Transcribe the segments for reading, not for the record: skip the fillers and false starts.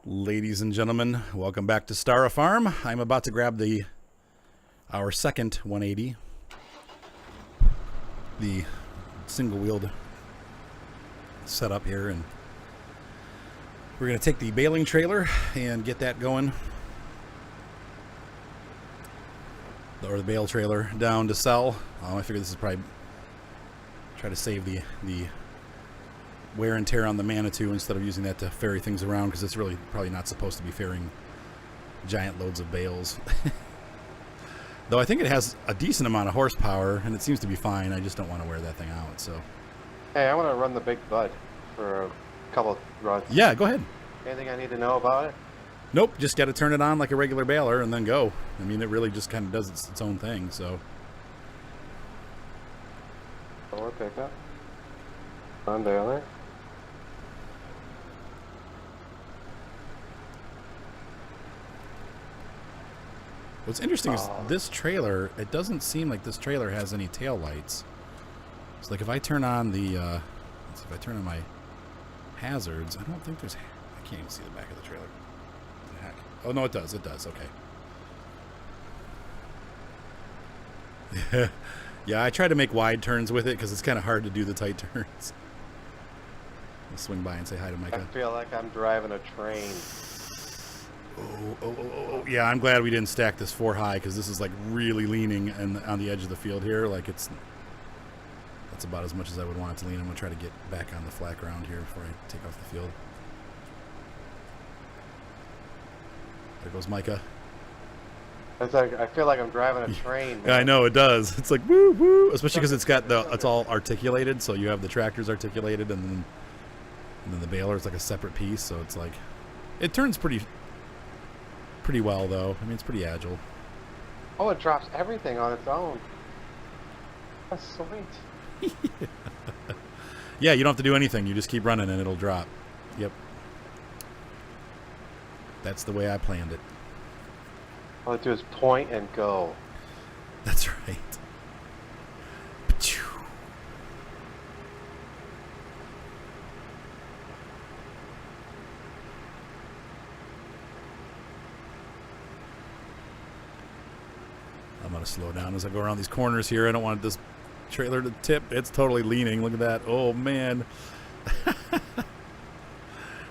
Ladies and gentlemen, welcome back to Stara Farm. I'm about to grab our second 180, the single-wheeled setup here, and we're going to take the baling trailer and get that going, or the bale trailer down to sell. I figure this is probably try to save the wear and tear on the Manitou instead of using that to ferry things around, because it's really probably not supposed to be ferrying giant loads of bales. Though I think it has a decent amount of horsepower and it seems to be fine. I just don't want to wear that thing out. So hey, I want to run the big bud for a couple of runs. Yeah, go ahead. Anything I need to know about it? Nope, just got to turn it on like a regular baler and then go. I mean, it really just kind of does its own thing. So Forward pickup on baler. what's interesting is this trailer, it doesn't seem like this trailer has any tail lights. So like if I turn on the let's see, if I turn on my hazards, I don't think there's, I can't even see the back of the trailer. What the heck? Oh no, it does, okay. Yeah, I try to make wide turns with it because it's kind of hard to do the tight turns. I'll swing by and say hi to Micah. I feel like I'm driving a train. Oh, yeah, I'm glad we didn't stack this 4 high, because this is like really leaning and on the edge of the field here. Like that's about as much as I would want it to lean. I'm going to try to get back on the flat ground here before I take off the field. There goes Micah. It's like I feel like I'm driving a train. Yeah, I know, it does. It's like woo woo, especially because it's all articulated. So you have the tractors articulated, and then the baler is like a separate piece. So it's like it turns pretty well, though. I mean, it's pretty agile. Oh, it drops everything on its own. That's sweet. Yeah, you don't have to do anything. You just keep running and it'll drop. Yep. That's the way I planned it. All I do is point and go. That's right. I'm going to slow down as I go around these corners here. I don't want this trailer to tip. It's totally leaning. Look at that. Oh, man.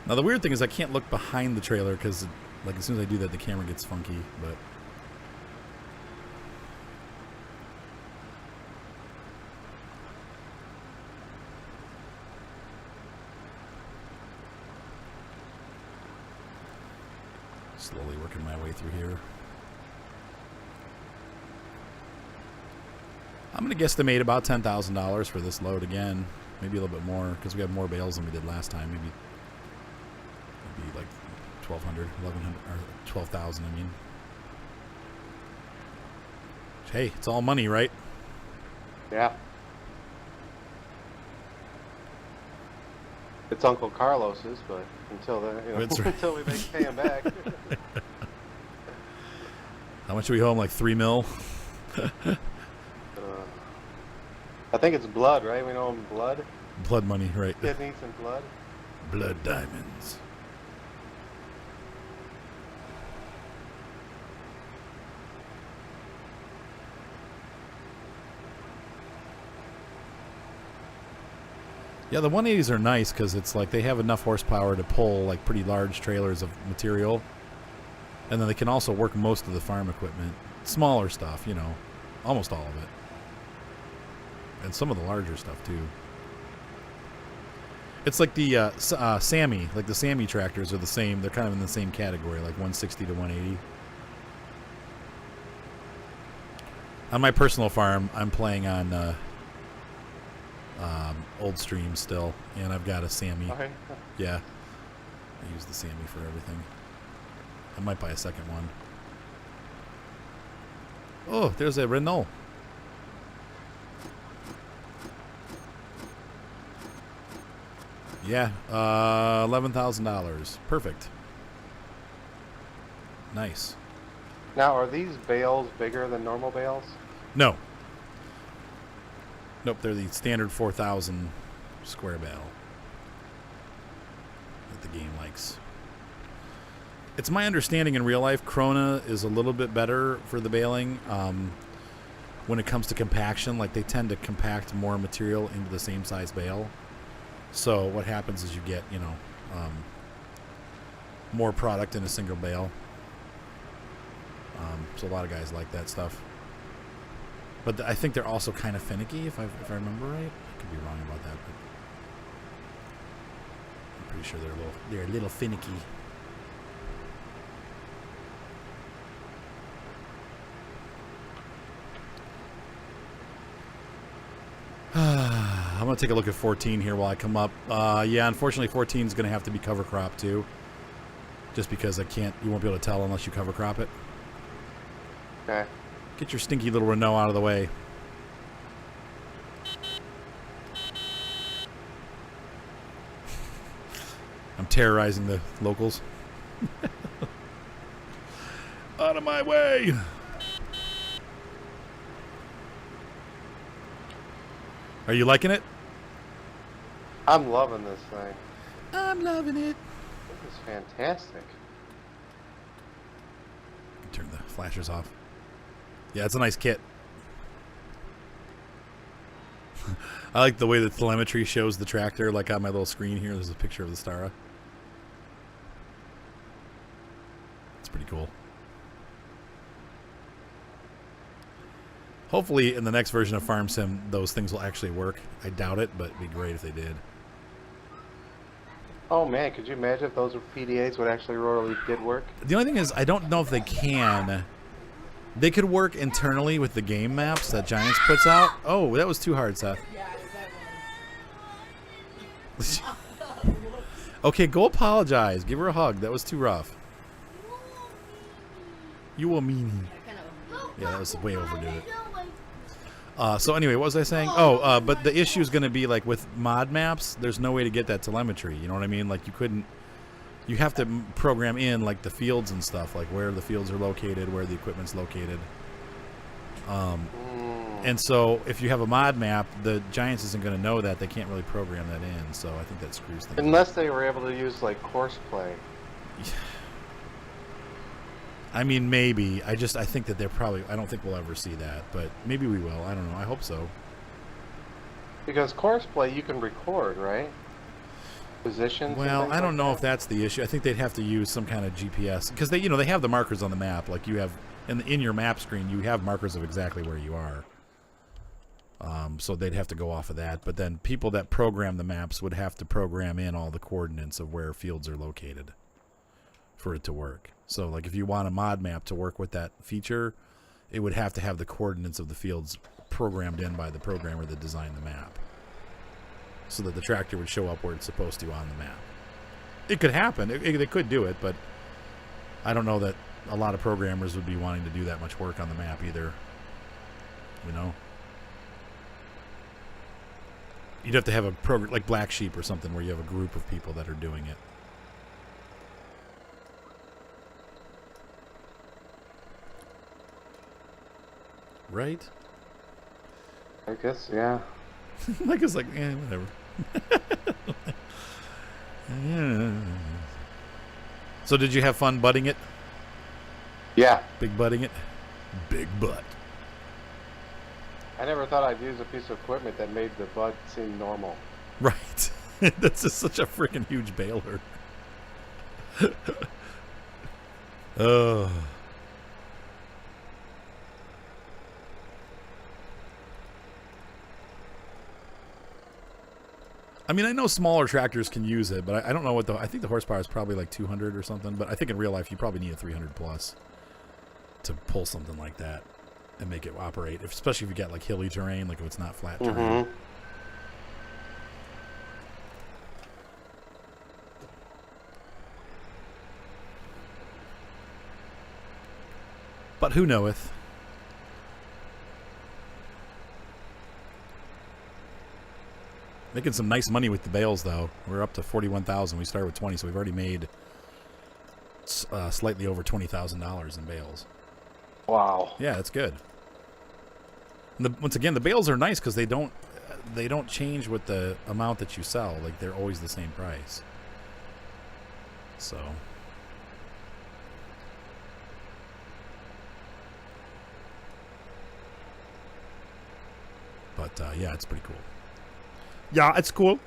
Now, the weird thing is I can't look behind the trailer because, like, as soon as I do that, the camera gets funky. But slowly working my way through here. I'm going to guesstimate about $10,000 for this load again. Maybe a little bit more because we have more bales than we did last time. Maybe like 1,200, 1,100, or 12,000, I mean. Hey, it's all money, right? Yeah. It's Uncle Carlos's, but until then, Right. until we pay him back. How much do we owe him? Like $3 million? I think it's blood, right? We know him blood. Blood money, right? Kidneys and blood. Blood diamonds. Yeah, the 180s are nice because it's like they have enough horsepower to pull like pretty large trailers of material, and then they can also work most of the farm equipment, smaller stuff, almost all of it, and some of the larger stuff too. It's like the Sammy, like the Sammy tractors are the same. They're kind of in the same category, like 160 to 180. On my personal farm, I'm playing on old stream still, and I've got a Sammy. Okay. Yeah, I use the Sammy for everything. I might buy a second one. Oh, there's a Renault. Yeah, $11,000. Perfect. Nice. Now, are these bales bigger than normal bales? No. Nope, they're the standard 4,000 square bale that the game likes. It's my understanding in real life, Krona is a little bit better for the baling when it comes to compaction. Like, they tend to compact more material into the same size bale. So what happens is you get, you know, more product in a single bale. So a lot of guys like that stuff. But I think they're also kind of finicky, if I remember right. I could be wrong about that, but I'm pretty sure they're a little finicky. I'm going to take a look at 14 here while I come up. Yeah, unfortunately 14 is going to have to be cover crop too. Just because you won't be able to tell unless you cover crop it. Okay. Get your stinky little Renault out of the way. I'm terrorizing the locals. Out of my way! Are you liking it? I'm loving this thing. I'm loving it. This is fantastic. Turn the flashers off. Yeah, it's a nice kit. I like the way the telemetry shows the tractor. Like on my little screen here, there's a picture of the Stara. It's pretty cool. Hopefully in the next version of Farm Sim, those things will actually work. I doubt it, but it'd be great if they did. Oh man, could you imagine if those PDAs would actually really did work? The only thing is, I don't know if they can. They could work internally with the game maps that Giants puts out. Oh, that was too hard, Seth. Okay, go apologize. Give her a hug. That was too rough. You a meanie. Yeah, that was way overdue it. So anyway, what was I saying? Oh, but the issue is going to be like with mod maps, there's no way to get that telemetry. You know what I mean? Like you have to program in like the fields and stuff, like where the fields are located, where the equipment's located. And so if you have a mod map, the Giants isn't going to know that. They can't really program that in. So I think that screws things. Unless they were able to use like course play. I mean, maybe. I think that I don't think we'll ever see that, but maybe we will. I don't know. I hope so. Because course play you can record, right? Positions. Well, I don't know if that's the issue. I think they'd have to use some kind of GPS because they have the markers on the map. Like you have in your map screen, you have markers of exactly where you are. So they'd have to go off of that. But then people that program the maps would have to program in all the coordinates of where fields are located for it to work. So, like, if you want a mod map to work with that feature, it would have to have the coordinates of the fields programmed in by the programmer that designed the map, so that the tractor would show up where it's supposed to on the map. It could happen. They could do it, but I don't know that a lot of programmers would be wanting to do that much work on the map either. You know? You'd have to have a program like Black Sheep or something where you have a group of people that are doing it. Right? I guess, yeah. Micah's like, whatever. Yeah. So did you have fun butting it? Yeah. Big butting it? Big butt. I never thought I'd use a piece of equipment that made the butt seem normal. Right. That's just such a freaking huge baler. Oh. I mean, I know smaller tractors can use it, but I don't know what I think the horsepower is probably like 200 or something, but I think in real life you probably need a 300 plus to pull something like that and make it operate, especially if you get like hilly terrain, like if it's not flat terrain. But who knoweth? Making some nice money with the bales, though. We're up to 41,000. We started with 20, so we've already made slightly over $20,000 in bales. Wow. Yeah, that's good. And once again, the bales are nice because they don't change with the amount that you sell. Like, they're always the same price. So But yeah, it's pretty cool. Yeah, it's cool.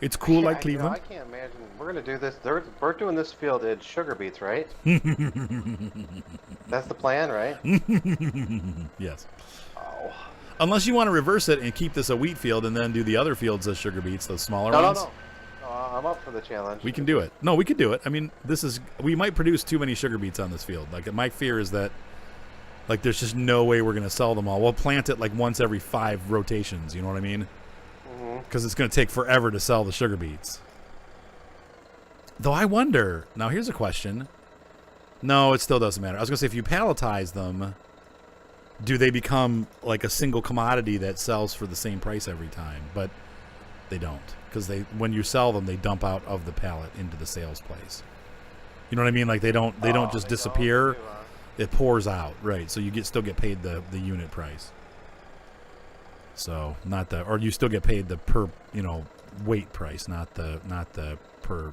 It's cool like Cleveland. I can't imagine. We're gonna do this. We're doing this field in sugar beets, right? That's the plan, right? Yes. Oh. Unless you want to reverse it and keep this a wheat field and then do the other fields as sugar beets, those smaller ones. No. I'm up for the challenge. We can do it. No, we could do it. I mean, we might produce too many sugar beets on this field. Like, my fear is that, like, there's just no way we're going to sell them all. We'll plant it, like, once every 5 rotations. You know what I mean? Because it's going to take forever to sell the sugar beets. Though I wonder. Now, here's a question. No, it still doesn't matter. I was going to say, if you palletize them, do they become, like, a single commodity that sells for the same price every time? But they don't. Because when you sell them, they dump out of the pallet into the sales place. You know what I mean? Like, they don't just disappear. It pours out, right? So you still get paid the unit price. So or you still get paid the per weight price, not the per,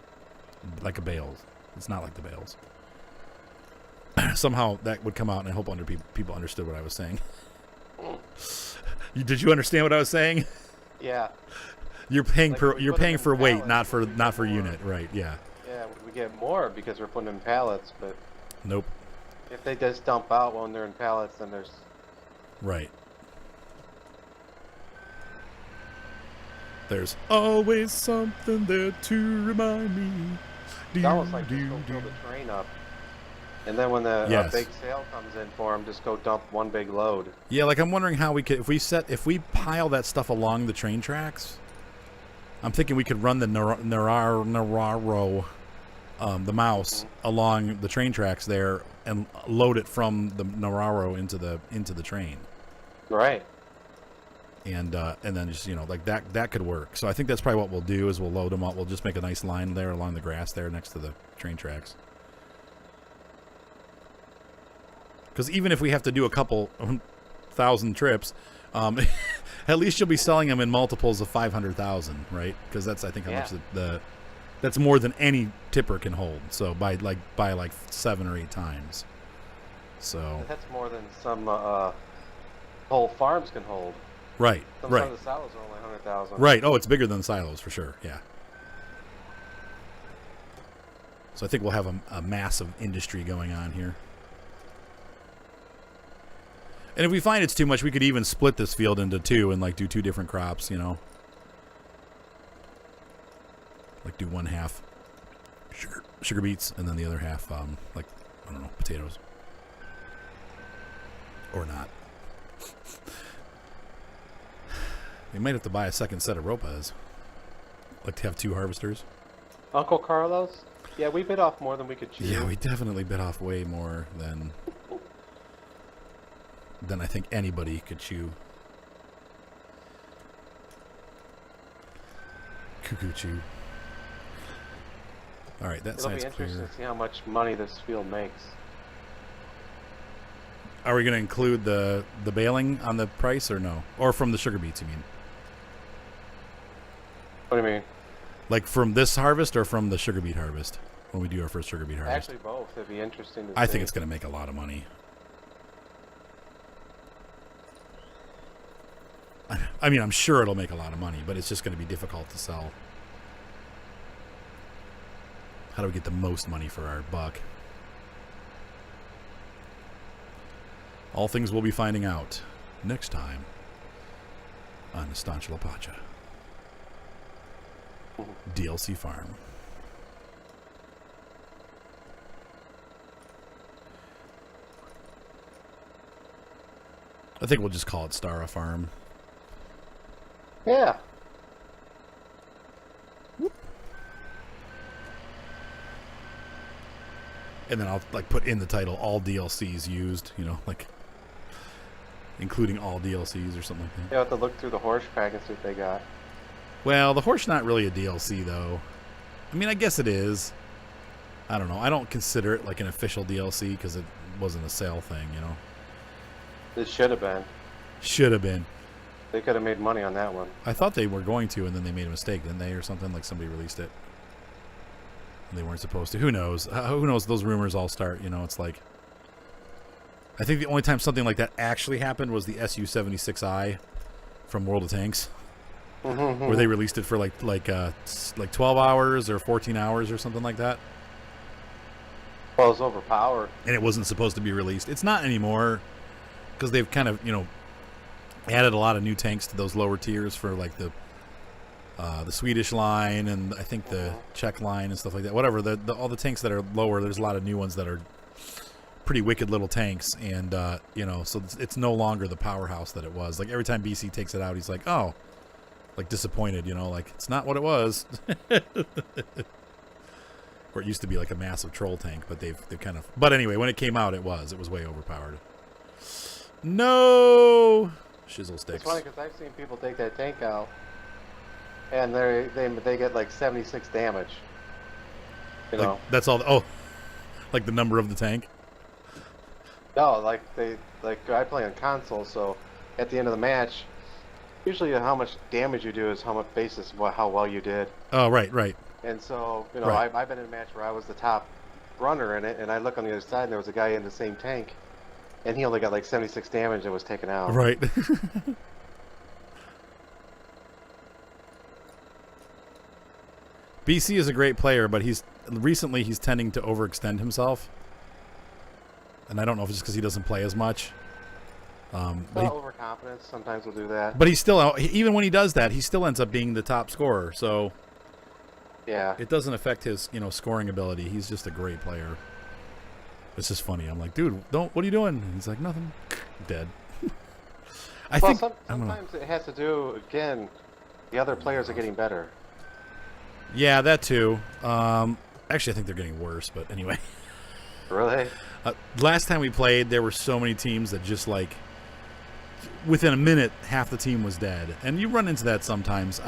like a bales. It's not like the bales. Somehow that would come out, and I hope people understood what I was saying. Did you understand what I was saying? Yeah. You're paying like for weight, pallets, not for unit, right? Yeah. Yeah, we get more because we're putting in pallets, but Nope. if they just dump out when they're in pallets, then there's Right. There's always something there to remind me. it's almost like just go fill the train up, and then when the big sale comes in for them, just go dump one big load. Yeah, like I'm wondering how we could if we pile that stuff along the train tracks. I'm thinking we could run the Nararo, the mouse, along the train tracks there and load it from the Nararo into the train. Right. And then just like that could work. So I think that's probably what we'll do is we'll load them up. We'll just make a nice line there along the grass there next to the train tracks. Because even if we have to do a couple thousand trips, at least you'll be selling them in multiples of 500,000, right? Because that's I think how much that's more than any tipper can hold. So by like 7 or 8 times. So that's more than some whole farms can hold. Right, Some right. of the silos are only 100,000. Right. Oh, it's bigger than the silos for sure. Yeah. So I think we'll have a massive industry going on here. And if we find it's too much, we could even split this field into 2 and do 2 different crops, Like do one half sugar beets and then the other half, I don't know, potatoes. Or not. We might have to buy a second set of ropas. Like to have 2 harvesters. Uncle Carlos? Yeah, we bit off more than we could chew. Yeah, we definitely bit off way more than I think anybody could chew. Cuckoo chew. All right, that side's clear. It'll be interesting to see how much money this field makes. Are we going to include the baling on the price or no? Or from the sugar beets, you mean? What do you mean? Like from this harvest or from the sugar beet harvest? When we do our first sugar beet harvest? Actually, both. It'd be interesting to see. I think it's going to make a lot of money. I mean, I'm sure it'll make a lot of money, but it's just going to be difficult to sell. How do we get the most money for our buck? All things we'll be finding out next time on Estancia La Pacha. DLC Farm. I think we'll just call it Stara Farm. Yeah. And then I'll put in the title all DLCs used, including all DLCs or something like that. You have to look through the horse pack and see what they got. Well, the horse not really a DLC though. I mean, I guess it is. I don't know. I don't consider it like an official DLC because it wasn't a sale thing, It should have been. Should have been. They could have made money on that one. I thought they were going to, and then they made a mistake, didn't they, or something? Like somebody released it. And they weren't supposed to. Who knows? Who knows? Those rumors all start. It's like I think the only time something like that actually happened was the SU-76I from World of Tanks, where they released it for like 12 hours or 14 hours or something like that. Well, it's overpowered. And it wasn't supposed to be released. It's not anymore because they've kind of, added a lot of new tanks to those lower tiers for like the Swedish line and I think the Czech line and stuff like that. Whatever, all the tanks that are lower, there's a lot of new ones that are pretty wicked little tanks, and so it's no longer the powerhouse that it was. Like every time BC takes it out, he's like, oh, like disappointed, like it's not what it was. Or it used to be like a massive troll tank, but they've kind of. But anyway, when it came out, it was way overpowered. No shizzle sticks. It's funny because I've seen people take that tank out, and they get like 76 damage. Like, that's all. Oh, like the number of the tank. No, like I play on console, so at the end of the match, usually how much damage you do is how much basis how well you did. Oh, right. And so Right. I've been in a match where I was the top runner in it, and I look on the other side, and there was a guy in the same tank, and he only got like 76 damage and was taken out. Right. BC is a great player, but he's tending to overextend himself. And I don't know if it's just because he doesn't play as much. Overconfidence sometimes will do that. But he's still, even when he does that, he still ends up being the top scorer. So yeah, it doesn't affect his, scoring ability. He's just a great player. It's just funny. I'm like, dude, what are you doing? And he's like, nothing. Dead. Sometimes it has to do, again, the other players are getting better. Yeah, that too. Actually, I think they're getting worse, but anyway. Really? Last time we played, there were so many teams that just within a minute, half the team was dead. And you run into that sometimes.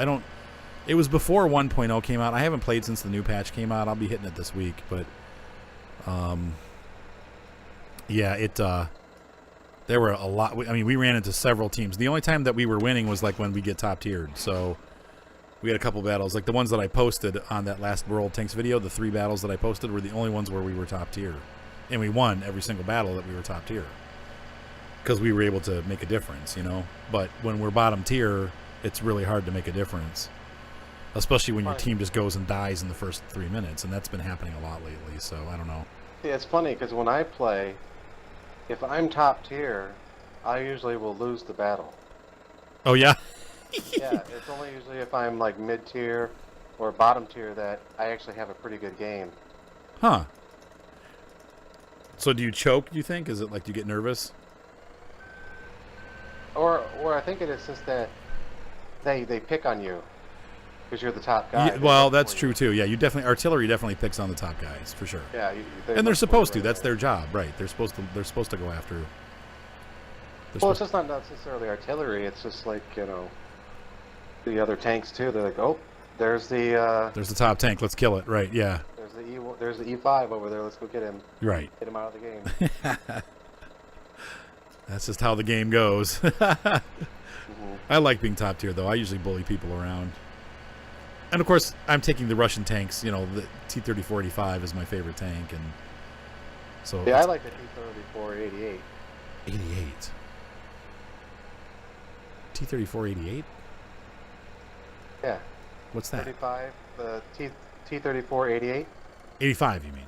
It was before 1.0 came out. I haven't played since the new patch came out. I'll be hitting it this week, but there were a lot. We ran into several teams. The only time that we were winning was like when we get top tiered. So we had a couple battles, like the ones that I posted on that last World Tanks video. The 3 battles that I posted were the only ones where we were top tier, and we won every single battle that we were top tier because we were able to make a difference, But when we're bottom tier, it's really hard to make a difference, especially when your team just goes and dies in the first 3 minutes, and that's been happening a lot lately. So I don't know. Yeah, it's funny because when I play, if I'm top tier, I usually will lose the battle. Oh yeah. Yeah, it's only usually if I'm like mid tier or bottom tier that I actually have a pretty good game. Huh. So do you choke, do you think? Is it like, do you get nervous? Or I think it is just that they pick on you because you're the top guy. Yeah, well, that's true too. Yeah, artillery definitely picks on the top guys for sure. Yeah, and they're supposed to. That's their job, right? They're supposed to go after. Well, it's just not necessarily artillery. It's just like the other tanks too. They're like, oh, there's the top tank. Let's kill it. Right? Yeah. There's the E5 over there. Let's go get him. Right. Get him out of the game. That's just how the game goes. I like being top tier though. I usually bully people around. And of course, I'm taking the Russian tanks. The T-34-85 is my favorite tank, and so yeah, I like the T-34-88. 88. T-34-88. Yeah. What's that? 35. The T-34-88. 85, you mean?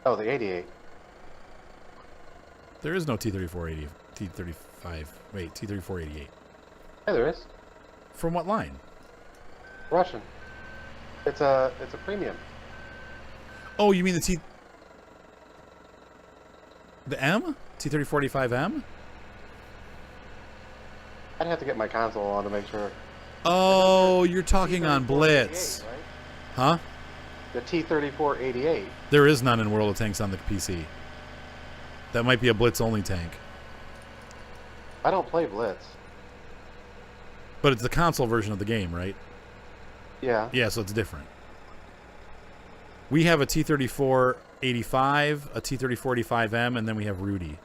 Oh, the 88. There is no T-34-80. T-35. Wait, T-34-88. Yeah, there is. From what line? Russian. It's a premium. Oh, you mean the M? T-34-85M? I'd have to get my console on to make sure. Oh, you're talking on Blitz. Right? Huh? The T-34-88. There is none in World of Tanks on the PC. That might be a Blitz-only tank. I don't play Blitz. But it's the console version of the game, right? Yeah. Yeah, so it's different. We have a T-34-85, a T-34-85M, and then we have Rudy.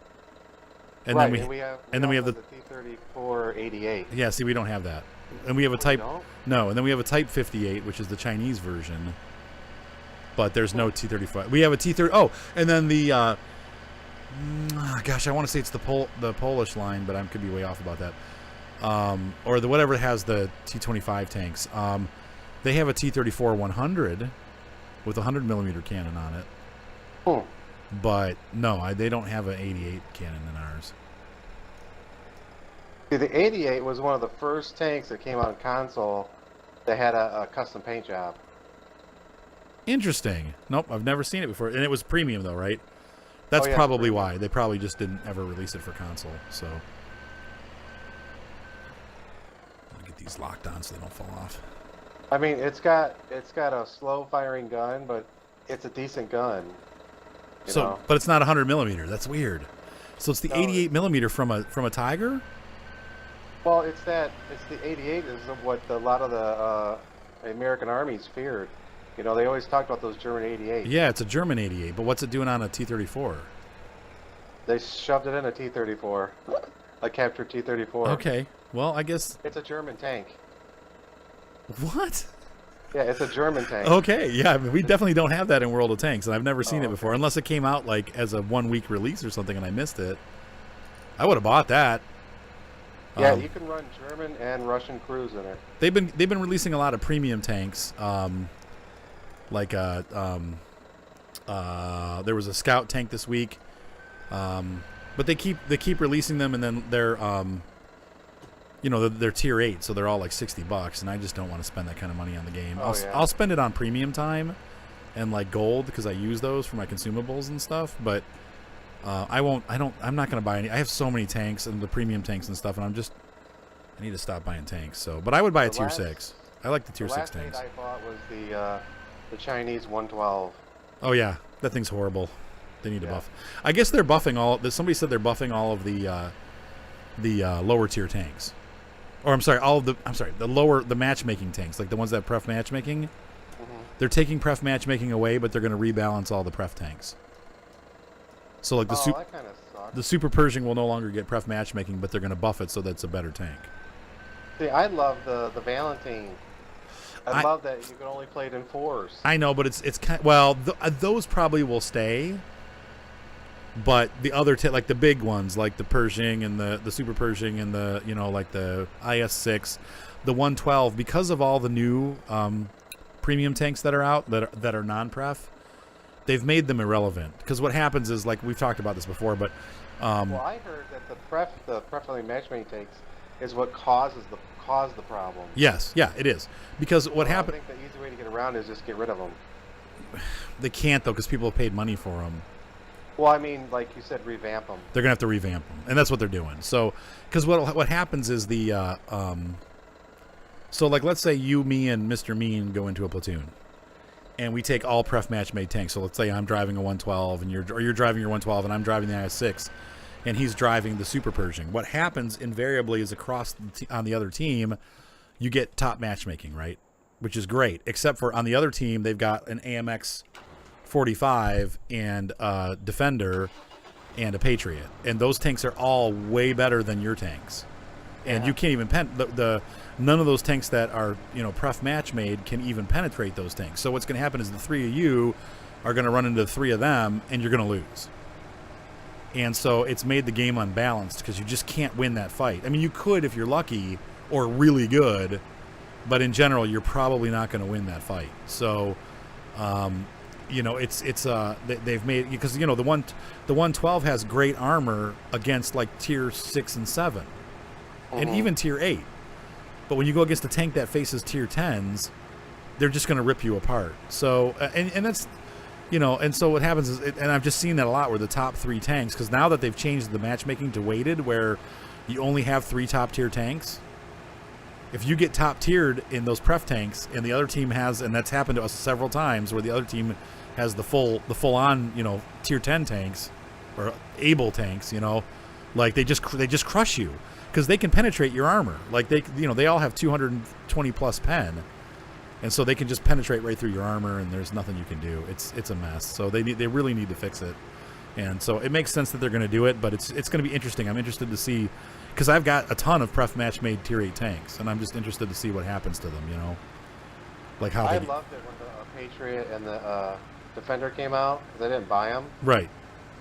And right, then we have the T-34-88. Yeah, see, we don't have that. And we have a Type... don't? No, and then we have a Type 58, which is the Chinese version. But there's no T-35. We have a T-30... Oh, and then the Gosh, I want to say it's the Polish line, but I could be way off about that. Or the whatever has the T-25 tanks. They have a T-34-100 with a 100mm cannon on it. Hmm. But no, they don't have an 88 cannon in ours. See, the 88 was one of the first tanks that came out on console that had a custom paint job. Interesting. Nope, I've never seen it before. And it was premium, though, right? That's Oh, yeah, probably premium. why. They probably just didn't ever release it for console. So I'll get these locked on so they don't fall off. I mean, it's got a slow firing gun, but it's a decent gun. You know? But it's not 100mm. That's weird. So it's the No, 88mm from a Tiger? Well, it's the 88 is what a lot of the American armies feared. You know, they always talked about those German 88. Yeah, it's a German 88, but what's it doing on a T-34? They shoved it in a T-34, a captured T-34. Okay, well, I guess... It's a German tank. What? Yeah, it's a German tank. Okay, yeah, I mean, we definitely don't have that in World of Tanks, and I've never seen it okay. before, unless it came out like as a 1 week release or something and I missed it. I would have bought that. Yeah, you can run German and Russian crews in it. They've been releasing a lot of premium tanks, there was a Scout tank this week, but they keep releasing them, and then they're they're tier 8, so they're all like $60, and I just don't want to spend that kind of money on the game. I'll spend it on premium time and like gold because I use those for my consumables and stuff, but I'm not going to buy any. I have so many tanks and the premium tanks and stuff, and I need to stop buying tanks. So, but I would buy a tier 6. I like the tier 6 tanks. The last tank I bought was the Chinese 112. Oh yeah, that thing's horrible. They need to buff. I guess they're buffing all. Somebody said they're buffing all of the lower tier tanks, or the matchmaking tanks, like the ones that have pref matchmaking. Mm-hmm. They're taking pref matchmaking away, but they're going to rebalance all the pref tanks. So like that kind of sucks. the Super Pershing will no longer get pref matchmaking, but they're going to buff it so that it's a better tank. See, I love the Valentine. I love that you can only play it in 4s. I know, but it's kind those probably will stay. But the other like the big ones, like the Pershing and the Super Pershing and the like the IS-6, the 112, because of all the new premium tanks that are out that are non-pref, they've made them irrelevant. Because what happens is, like we've talked about this before, but well, I heard that the pref matchmaking tanks is what caused the problem. Yes, yeah, it is. Because what happened? I think the easy way to get around is just get rid of them. They can't though, because people have paid money for them. Well, I mean, like you said, revamp them. They're gonna have to revamp them, and that's what they're doing. So, because what happens is so like let's say you, me, and Mr. Mean go into a platoon, and we take all pref match made tanks. So let's say I'm driving a 112, and you're driving your 112, and I'm driving the IS-6, and he's driving the Super Pershing. What happens invariably is across on the other team, you get top matchmaking, right? Which is great, except for on the other team, they've got an AMX 45 and a Defender and a Patriot, and those tanks are all way better than your tanks. And you can't even none of those tanks that are pref match made can even penetrate those tanks. So what's going to happen is the three of you are going to run into the three of them, and you're going to lose. And so it's made the game unbalanced because you just can't win that fight. I mean, you could if you're lucky or really good, but in general, you're probably not going to win that fight. So, they've made, because the 112 has great armor against like tier 6 and 7, and even tier 8. But when you go against a tank that faces tier 10s, they're just going to rip you apart. So, and that's. And so what happens is, and I've just seen that a lot, where the top 3 tanks, because now that they've changed the matchmaking to weighted, where you only have 3 top tier tanks, if you get top tiered in those pref tanks, and the other team has, and that's happened to us several times, where the other team has the full on tier 10 tanks or able tanks, like they just crush you because they can penetrate your armor. Like they all have 220 plus pen. And so they can just penetrate right through your armor, and there's nothing you can do. It's a mess. So they really need to fix it. And so it makes sense that they're going to do it, but it's going to be interesting. I'm interested to see, because I've got a ton of pref match made tier 8 tanks, and I'm just interested to see what happens to them. Like how I loved it when the Patriot and the Defender came out, because I didn't buy them. Right.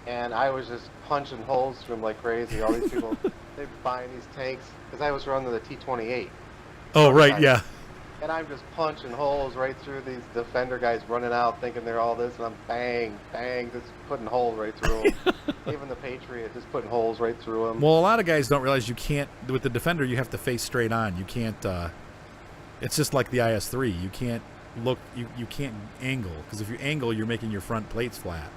and I was just punching holes through them like crazy. All these people, they buying these tanks because I was running the T-28. Oh, right, yeah. And I'm just punching holes right through these defender guys running out thinking they're all this, and I'm bang, bang, just putting holes right through them. Even the Patriot, just putting holes right through them. Well, a lot of guys don't realize you can't, with the defender, you have to face straight on. You can't, it's just like the IS-3. You can't look, you can't angle, because if you angle, you're making your front plates flat.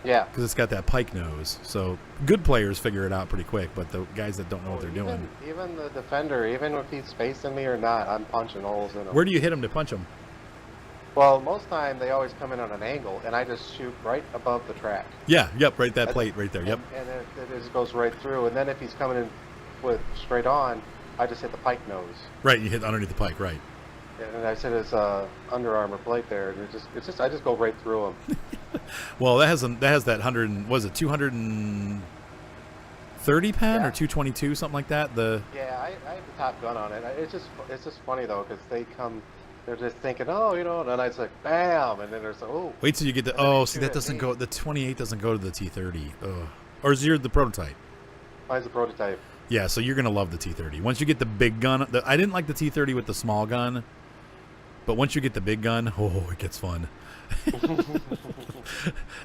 Yeah. Because it's got that pike nose. So good players figure it out pretty quick, but the guys that don't know what they're doing. Even the defender, even if he's facing me or not, I'm punching holes in him. Where do you hit him to punch him? Well, most time they always come in on an angle, and I just shoot right above the track. Yeah, yep, right that plate right there, yep. And it just goes right through, and then if he's coming in with straight on, I just hit the pike nose. Right, you hit underneath the pike, right. And I said his Under Armour plate there, and I just go right through him. Well, that has that 100, was it 230 pen or 222, something like that? Yeah, I have the top gun on it. It's just funny though, because they're just thinking, oh, you know, and then I just like bam, and then there's oh. Wait till you get the see that doesn't go. The 28 doesn't go to the T30. Or is yours the prototype? Mine's the prototype. Yeah, so you're gonna love the T30. Once you get the big gun, I didn't like the T30 with the small gun, but once you get the big gun, oh, it gets fun.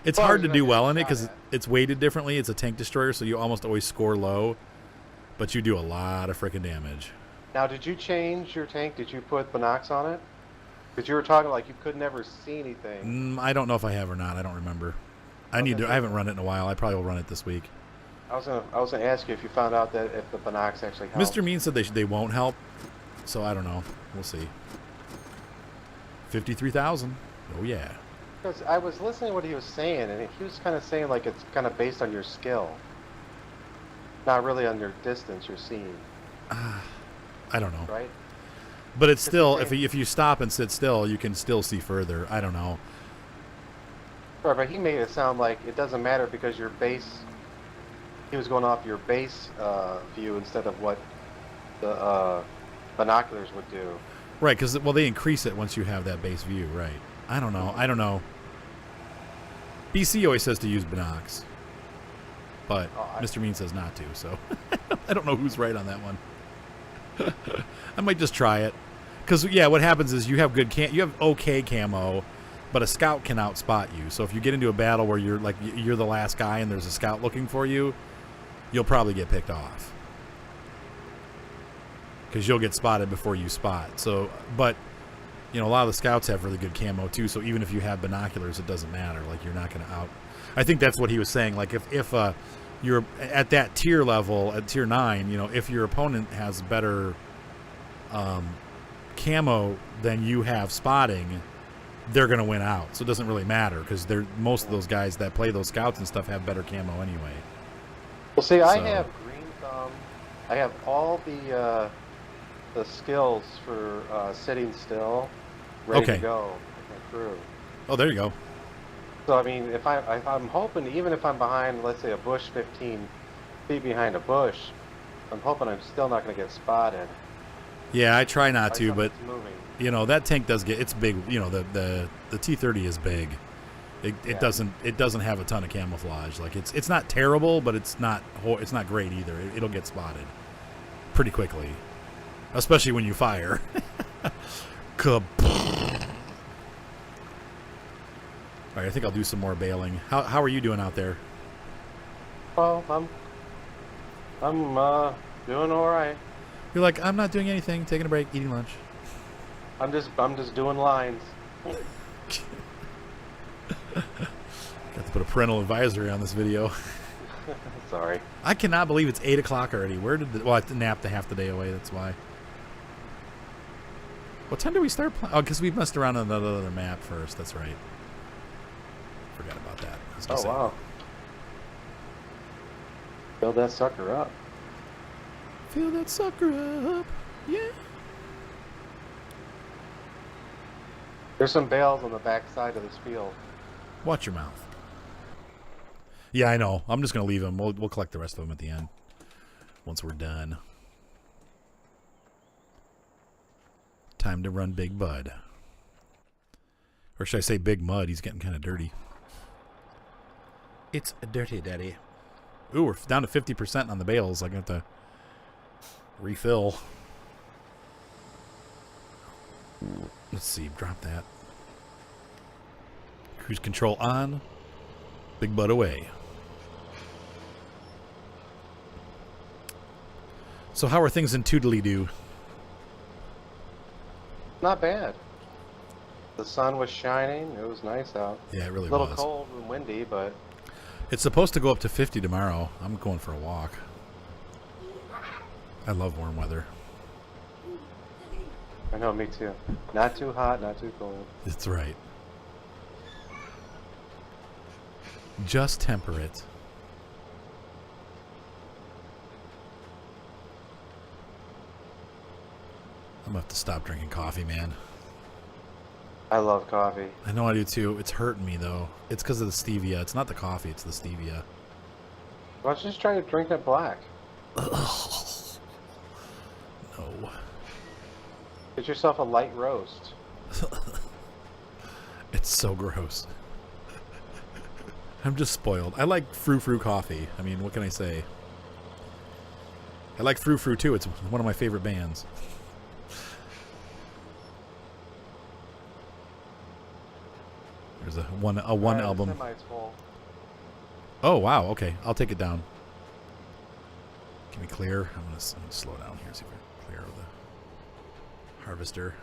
It's hard to do well in it because it's weighted differently. It's a tank destroyer, so you almost always score low, but you do a lot of freaking damage. Now, did you change your tank? Did you put binocs on it? Because you were talking like you could never see anything. I don't know if I have or not. I don't remember. I haven't run it in a while. I probably will run it this week. I was gonna ask you if you found out that if the binocs actually help. Mr. Mean said they won't help, so I don't know. We'll see. 53,000. Oh yeah. Because I was listening to what he was saying, and he was kind of saying like it's kind of based on your skill, not really on your distance you're seeing. I don't know. Right. But it's still, if you stop and sit still, you can still see further. I don't know. Right, but he made it sound like it doesn't matter because your base. He was going off your base view instead of what the binoculars would do. Right, because they increase it once you have that base view. Right. I don't know. BC always says to use binocs, but Mr. Mean says not to. So I don't know who's right on that one. I might just try it, because what happens is you have you have okay camo, but a scout can outspot you. So if you get into a battle where you're the last guy and there's a scout looking for you, you'll probably get picked off because you'll get spotted before you spot. So, but a lot of the scouts have really good camo too. So even if you have binoculars, it doesn't matter. Like you're not going to out. I think that's what he was saying. Like if you're at that tier level, at tier 9, if your opponent has better camo than you have spotting, they're going to win out. So it doesn't really matter because most of those guys that play those scouts and stuff have better camo anyway. Well, see, I have green thumb. I have all the skills for sitting still, ready to go with my crew. Oh, there you go. So I mean, if I'm hoping, even if I'm behind, let's say a bush, 15 feet behind a bush, I'm hoping I'm still not going to get spotted. Yeah, I try not to, but moving. That tank does get, it's big. The T30 is big. It doesn't have a ton of camouflage. Like it's not terrible, but it's not great either. It'll get spotted pretty quickly, especially when you fire. All right, I think I'll do some more bailing. How are you doing out there? Well, I'm doing all right. You're like, I'm not doing anything, taking a break, eating lunch. I'm just doing lines. Got to put a parental advisory on this video. Sorry. I cannot believe it's 8 o'clock already. Where did I napped half the day away, that's why. What time did we start playing? Oh, because we messed around on another map first, that's right. Forgot about that. Oh, wow. Build that sucker up. Fill that sucker up. Yeah. There's some bales on the back side of this field. Watch your mouth. Yeah, I know. I'm just going to leave them. We'll collect the rest of them at the end once we're done. Time to run Big Bud. Or should I say Big Mud? He's getting kind of dirty. It's a dirty daddy. Ooh, we're down to 50% on the bales. I'm going to have to refill. Let's see. Drop that. Cruise control on. Big butt away. So how are things in Toodly-Doo? Not bad. The sun was shining. It was nice out. Yeah, it really A little was. cold and windy, but It's supposed to go up to 50 tomorrow. I'm going for a walk. I love warm weather. I know, me too. Not too hot, not too cold. That's right. Just temperate. I'm going to have to stop drinking coffee, man. I love coffee. I know I do too. It's hurting me, though. It's because of the stevia. It's not the coffee, it's the stevia. Why don't you just try to drink it black? No. Get yourself a light roast. It's so gross. I'm just spoiled. I like frou-frou coffee. I mean, what can I say? I like frou-frou too. It's one of my favorite bands. There's a one Alright, album. The semi's full. Oh wow. Okay, I'll take it down. Can we clear? I'm gonna slow down here. See if I can clear the harvester.